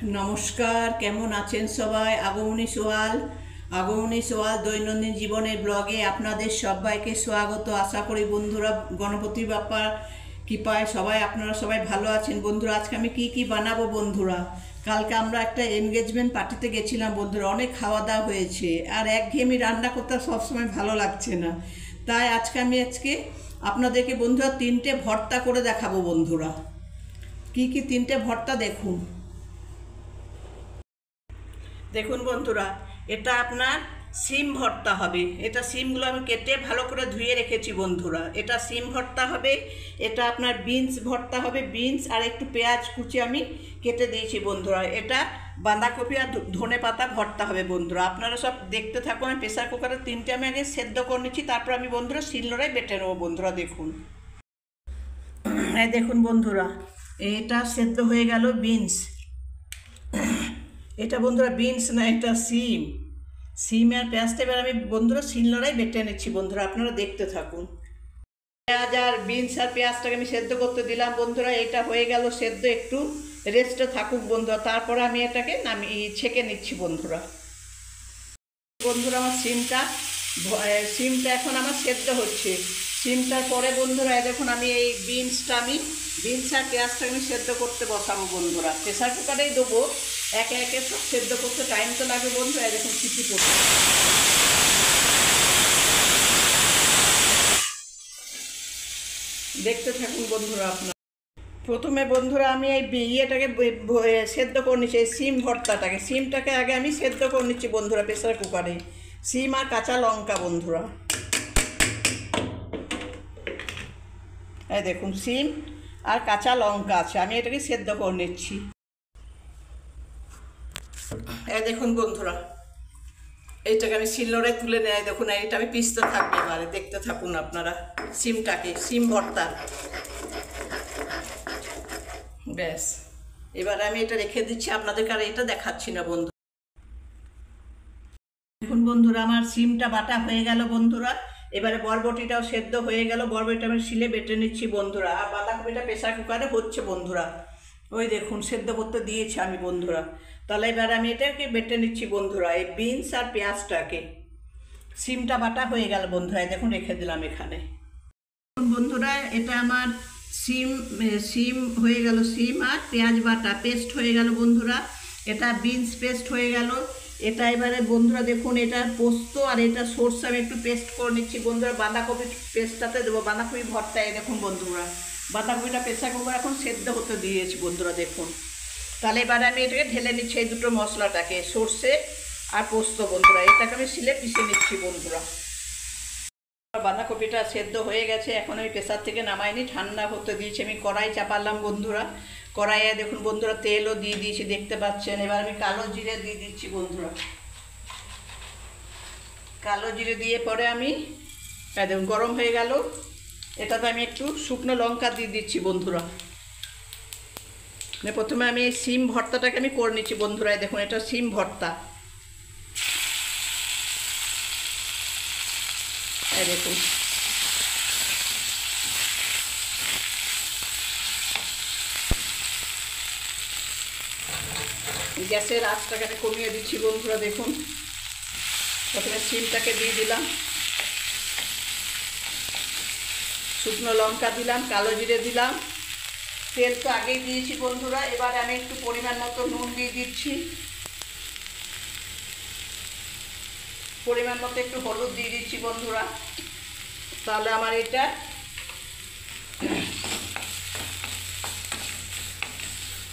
নমস্কার, কেমন আছেন সবাই? আগমনী সোয়াল দৈনন্দিন জীবনের ব্লগে আপনাদের সবাইকে স্বাগত। আশা করি বন্ধুরা গণপতি বাপ্পার কৃপায় আপনারা সবাই ভালো আছেন। বন্ধুরা, আজকে আমি কি বানাবো বন্ধুরা? কালকে আমরা একটা এনগেজমেন্ট পার্টিতে গেছিলাম বন্ধুরা, অনেক খাওয়া দাওয়া হয়েছে, আর একঘেয়েমি রান্না করতে সবসময় ভালো লাগছে না। তাই আমি আপনাদেরকে বন্ধুরা 3টে ভর্তা করে দেখাবো বন্ধুরা। কি 3টে ভর্তা দেখুন। দেখুন বন্ধুরা, এটা আপনার সিম ভর্তা হবে। এটা সিমগুলো আমি কেটে ভালো করে ধুয়ে রেখেছি বন্ধুরা। এটা সিম ভর্তা হবে। এটা আপনার বিনস ভর্তা হবে, বিনস আর একটু পেঁয়াজ কুচি আমি কেটে দিয়েছি বন্ধুরা। এটা বাঁধাকপি আর ধনে পাতা ভর্তা হবে বন্ধুরা। আপনারা সব দেখতে থাকুন। আমি প্রেসার কুকারে 3টে আমি আগে সেদ্ধ করে নিচ্ছি, তারপর আমি বন্ধুরা শিলনোড়ায় বেটে নেবো বন্ধুরা। দেখুন, দেখুন বন্ধুরা, এটা সেদ্ধ হয়ে গেল বিনস। এটা বন্ধুরা বিনস না, এটা সিম আর পেঁয়াজটা এবার আমি বন্ধুরা শিলনোড়ায় বেটে নিচ্ছি বন্ধুরা। আপনারা দেখতে থাকুন। পেঁয়াজ আর বিনস আর পেঁয়াজটাকে আমি সেদ্ধ করতে দিলাম বন্ধুরা। এটা হয়ে গেল সেদ্ধ, একটু রেস্টে থাকুক বন্ধুরা। তারপরে আমি এটাকে ছেঁকে নিচ্ছি বন্ধুরা। আমার সিমটা এখন আমার সেদ্ধ হচ্ছে। সিমটার পরে বন্ধুরা দেখুন, আমি এই বিনস আর পেঁয়াজটা আমি সেদ্ধ করতে বসাবো বন্ধুরা। প্রেসার কুকারেই দেবো, একে একে সব সেদ্ধ করতে টাইম তো লাগবে বন্ধুরা। দেখুন সিটি করতে দেখতে থাকুন বন্ধুরা। আপনার প্রথমে বন্ধুরা আমি এই ইয়েটাকে সেদ্ধ করে নিচ্ছি, এই সিমটাকে আগে আমি সেদ্ধ করে নিচ্ছি বন্ধুরা প্রেসার কুকারে। সিম আর কাঁচা লঙ্কা বন্ধুরা, এই দেখুন সিম আর কাঁচা লঙ্কা আছে, আমি এটাকে সেদ্ধ করে নিচ্ছি। এই দেখুন বন্ধুরা, এইটাকে আমি শিলনোড়ায় তুলে নেয়। দেখুন এটা আমি পিষতে থাকবো, এবারে দেখতে থাকুন আপনারা। সিম ভর্তা ব্যাস। এবার আমি এটা রেখে দিচ্ছি আপনাদেরকে, আর এটা দেখাচ্ছি না বন্ধু। দেখুন বন্ধুরা, আমার সিমটা বাটা হয়ে গেল বন্ধুরা। এবারে বরবটিটাও সেদ্ধ হয়ে গেল, বরবটিটা আমি শিলে বেটে নিচ্ছি বন্ধুরা। আর বাঁধাকপিটা প্রেসার কুকারে হচ্ছে বন্ধুরা। ওই দেখুন সেদ্ধ করতে দিয়েছি আমি বন্ধুরা। তাহলে এবার আমি এটাকে বেটে নিচ্ছি বন্ধুরা, এই বিনস আর পেঁয়াজটাকে। সিমটা বাটা হয়ে গেল বন্ধুরা, দেখুন রেখে দিলাম এখানে। বন্ধুরা, এটা আমার সিম হয়ে গেল, সিম আর পেঁয়াজ বাটা পেস্ট হয়ে গেল বন্ধুরা। এটা বিনস পেস্ট হয়ে গেল। এটা এবারে বন্ধুরা দেখুন, এটা পোস্ত আর এটা সরষে আমি একটু পেস্ট করে নিচ্ছি বন্ধুরা। বাঁধাকপি পেস্টটাতে দেবো, বাঁধাকপি ভর্তায় দেখুন বন্ধুরা। বাঁধাকপিটা প্রেসার কুকার এখন সেদ্ধ হতে দিয়েছি বন্ধুরা দেখুন। তাহলে এবারে আমি এটাকে ঢেলে নিচ্ছি এই দুটো মশলাটাকে, সরষে আর পোস্ত বন্ধুরা। এটাকে আমি শিলে পিষে নিচ্ছি বন্ধুরা। বাঁধাকপিটা সেদ্ধ হয়ে গেছে, এখন আমি প্রেসার থেকে নামাইনি, ঠান্ডা হতে দিয়েছি। আমি কড়াই চাপালাম বন্ধুরা। কড়াইয়ে দেখুন বন্ধুরা তেলও দিয়ে দিয়েছি, দেখতে পাচ্ছেন। এবার আমি কালো জিরে দিয়ে দিচ্ছি বন্ধুরা। কালো জিরে দিয়ে পরে আমি দেখুন গরম হয়ে গেল। এটাতে আমি একটু শুকনো লঙ্কা দিয়ে দিচ্ছি বন্ধুরা। প্রথমে আমি এই সিম ভর্তাটাকে আমি করে নিচ্ছি বন্ধুরা। দেখুন এটা সিম ভর্তা, দেখুন। গ্যাসের আঁচটাকে আমি কমিয়ে দিচ্ছি বন্ধুরা। দেখুন প্রথমে সিমটাকে দিয়ে দিলাম, শুকনো লঙ্কা দিলাম, কালো জিরে দিলাম, তেল তো আগেই দিয়েছি বন্ধুরা। এবার আমি একটু পরিমাণ মতো নুন দিয়ে দিচ্ছি, পরিমাণ মতো একটু হলুদ দিয়ে দিচ্ছি বন্ধুরা। তাহলে আমার এটা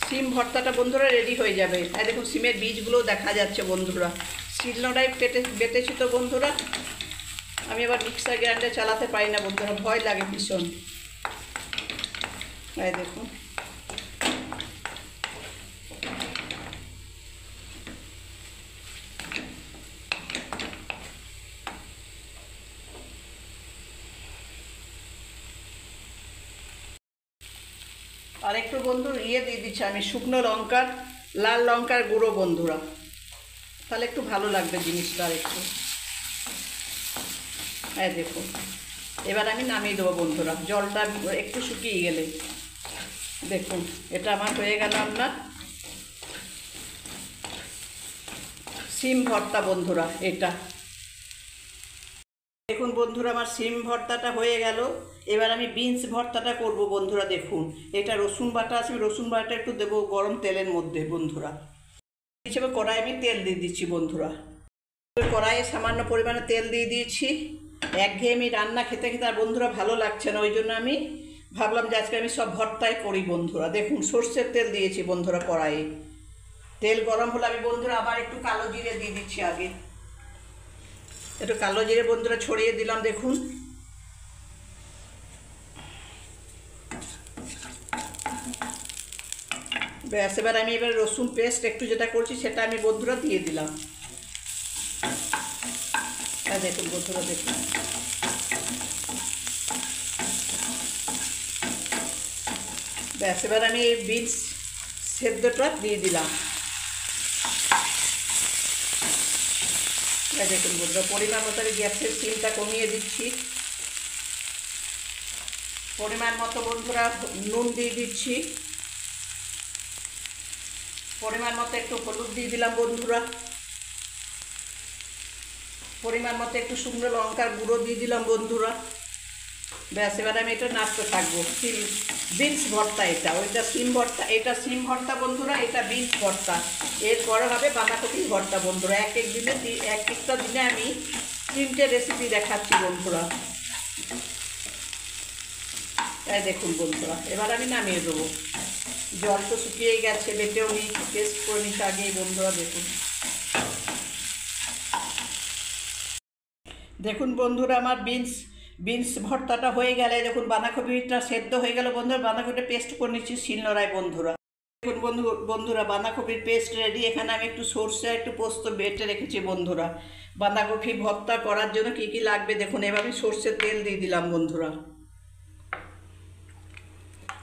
সিম ভর্তাটা বন্ধুরা রেডি হয়ে যাবে। আর দেখুন সিমের বীজগুলো দেখা যাচ্ছে বন্ধুরা। শিলনোড়ায় বেটেছি তো বন্ধুরা। আমি এবার মিক্সার গ্রাইন্ডার চালাতে পারি না বন্ধুরা, ভয় লাগে ভীষণ। এই দেখুন আর একটু বন্ধু দিয়ে দিচ্ছি আমি শুকনো লঙ্কার, লাল লঙ্কার গুঁড়ো বন্ধুরা। তাহলে একটু ভালো লাগবে জিনিসটা আর একটু। দেখুন এবার আমি নামিয়ে দেবো বন্ধুরা, জলটা একটু শুকিয়ে গেলে। দেখুন এটা আমার হয়ে গেল আপনার সিম ভর্তা বন্ধুরা। এটা দেখুন বন্ধুরা, আমার সিম ভর্তাটা হয়ে গেল। এবার আমি বিনস ভর্তাটা করব বন্ধুরা। দেখুন এটা রসুন বাটা আছে, রসুন বাটা একটু দেবো গরম তেলের মধ্যে বন্ধুরা। হিসেবে কড়াই আমি তেল দিয়ে দিচ্ছি বন্ধুরা। কড়াইয়ে সামান্য পরিমাণে তেল দিয়ে দিয়েছি। একঘেয়েমি রান্না খেতে খেতে আর বন্ধুরা ভালো লাগছে না, ওই জন্য আমি ভাবলাম যে আজকে আমি সব ভর্তাই করি বন্ধুরা। দেখুন সর্ষের তেল দিয়েছি বন্ধুরা কড়াইয়ে। তেল গরম হলে আমি বন্ধুরা আবার একটু কালো জিরে দিয়ে দিচ্ছি। আগে একটু কালো জিরে বন্ধুরা ছড়িয়ে দিলাম। দেখুন ব্যাস, এবার আমি রসুন পেস্ট একটু যেটা করছি সেটা আমি বন্ধুরা দিয়ে দিলাম। দেখুন বন্ধুরা, দেখুন ব্যাস, এবার আমি এই বিনস সেদ্ধটা দিয়ে দিলাম। দেখুন বন্ধুরা, পরিমাণ মতো আমি গ্যাসের ফ্লেমটা কমিয়ে দিচ্ছি। পরিমাণ মতো বন্ধুরা নুন দিয়ে দিচ্ছি। পরিমাণ মতো একটু হলুদ দিয়ে দিলাম বন্ধুরা। পরিমাণ মতো একটু শুকনো লঙ্কার গুঁড়ো দিয়ে দিলাম বন্ধুরা। ব্যাস, এবার আমি এটা নাড়তে থাকবো। বিনস ভর্তা এটা, ওইটা সিম ভর্তা, এটা সিম ভর্তা বন্ধুরা, এটা বিনস ভর্তা। এরপরে হবে বাঁধাকপি ভর্তা বন্ধুরা। এক একটা দিনে আমি 3টে রেসিপি দেখাচ্ছি বন্ধুরা। তাই দেখুন বন্ধুরা, এবার আমি নামিয়ে দেবো। জল তো শুকিয়ে গেছে, বেটেও নিয়েছি, পেস্ট করে নিচ্ছি আগেই বন্ধুরা। দেখুন দেখুন বন্ধুরা, আমার বিনস ভর্তাটা হয়ে গেলে দেখুন বাঁধাকপিটা সেদ্ধ হয়ে গেল বন্ধুরা। বাঁধাকপিটা পেস্ট করে নিচ্ছি শিলনোড়ায় বন্ধুরা। দেখুন বন্ধুরা বাঁধাকপির পেস্ট রেডি। এখানে আমি একটু সরষে একটু পোস্ত বেটে রেখেছি বন্ধুরা। বাঁধাকপি ভর্তা করার জন্য কী কী লাগবে দেখুন। এবার আমি সরষের তেল দিয়ে দিলাম বন্ধুরা।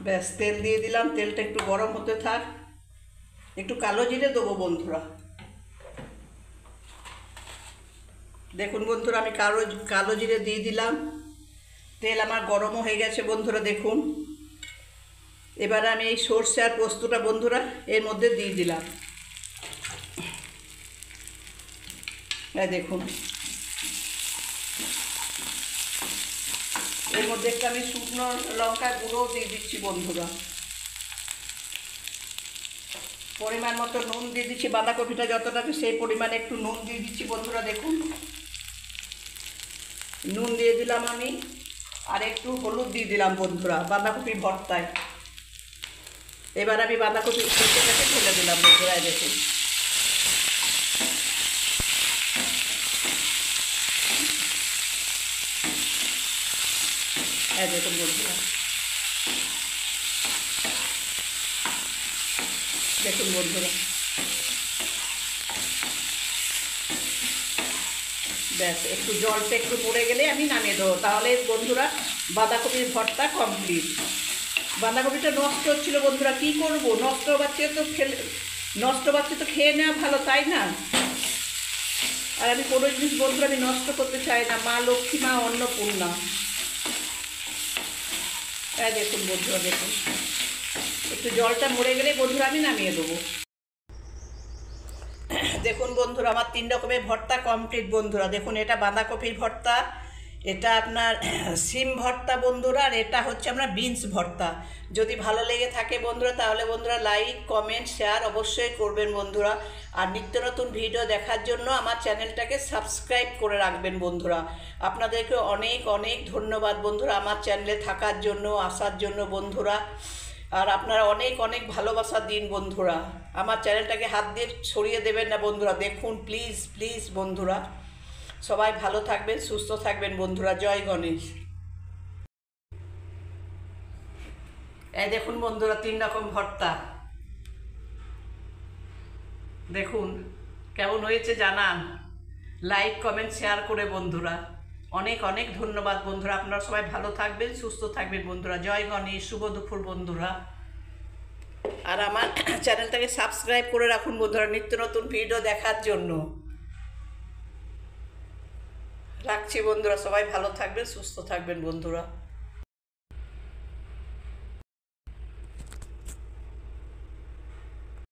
ব্যাস, তেল দিয়ে দিলাম। তেলটা একটু গরম হতে থাক। একটু কালো জিরে দেবো বন্ধুরা। দেখুন বন্ধুরা, আমি কালো জিরে দিয়ে দিলাম। তেল আমার গরমও হয়ে গেছে বন্ধুরা। দেখুন এবার আমি এই সরষে আর পোস্তটা বন্ধুরা এর মধ্যে দিয়ে দিলাম। দেখুন এর মধ্যে একটা আমি শুকনো লঙ্কার গুঁড়োও দিয়ে দিচ্ছি বন্ধুরা। পরিমাণ মতো নুন দিয়ে দিচ্ছি। বাঁধাকপিটা যতটা সেই পরিমাণে একটু নুন দিয়ে দিচ্ছি বন্ধুরা। দেখুন নুন দিয়ে দিলাম আমি, আর একটু হলুদ দিয়ে দিলাম বন্ধুরা বাঁধাকপি ভর্তায়। এবার আমি বাঁধাকপি কেটে ফেলে দিলাম বন্ধুরা। দেখুন দেখুন বন্ধুরা, দেখুন বন্ধুরা ব্যাস, একটু জলটা একটু পড়ে গেলে আমি নামিয়ে দেবো। তাহলে বন্ধুরা বাঁধাকপির ভর্তা কমপ্লিট। বাঁধাকপিটা নষ্ট হচ্ছিল বন্ধুরা, কি করব, নষ্ট বাচ্চা তো খেয়ে নেওয়া ভালো, তাই না? আর আমি কোনো জিনিস বন্ধুরা আমি নষ্ট করতে চাই না। মা লক্ষ্মী, মা অন্নপূর্ণা। দেখুন বন্ধুরা, দেখুন একটু জলটা মরে গেলে বন্ধুরা আমি নামিয়ে দেবো। দেখুন বন্ধুরা, আমার 3 রকমের ভর্তা কমপ্লিট বন্ধুরা। দেখুন এটা বাঁধাকপির ভর্তা, এটা আপনার সিম ভর্তা বন্ধুরা, আর এটা হচ্ছে আমরা বিনস ভর্তা। যদি ভালো লেগে থাকে বন্ধুরা তাহলে বন্ধুরা লাইক কমেন্ট শেয়ার অবশ্যই করবেন বন্ধুরা। আর নিত্য নতুন ভিডিও দেখার জন্য আমার চ্যানেলটাকে সাবস্ক্রাইব করে রাখবেন বন্ধুরা। আপনাদেরকে অনেক অনেক ধন্যবাদ বন্ধুরা আমার চ্যানেলে থাকার জন্য, আসার জন্য বন্ধুরা। আর আপনারা অনেক অনেক ভালোবাসা দিন বন্ধুরা। আমার চ্যানেলটাকে হাত দিয়ে সরিয়ে দেবেন না বন্ধুরা। দেখুন প্লিজ প্লিজ বন্ধুরা, সবাই ভালো থাকবেন, সুস্থ থাকবেন বন্ধুরা। জয় গণেশ। দেখুন বন্ধুরা 3 রকম ভর্তা। দেখুন কেমন হয়েছে জানান, লাইক কমেন্ট শেয়ার করে বন্ধুরা। অনেক অনেক ধন্যবাদ বন্ধুরা। আপনারা সবাই ভালো থাকবেন, সুস্থ থাকবেন বন্ধুরা। জয় গণেশ, শুভ দুপুর বন্ধুরা। আর আমার চ্যানেলটাকে সাবস্ক্রাইব করে রাখুন বন্ধুরা নিত্য নতুন ভিডিও দেখার জন্য। রাখছি বন্ধুরা, সবাই ভালো থাকবেন, সুস্থ থাকবেন বন্ধুরা।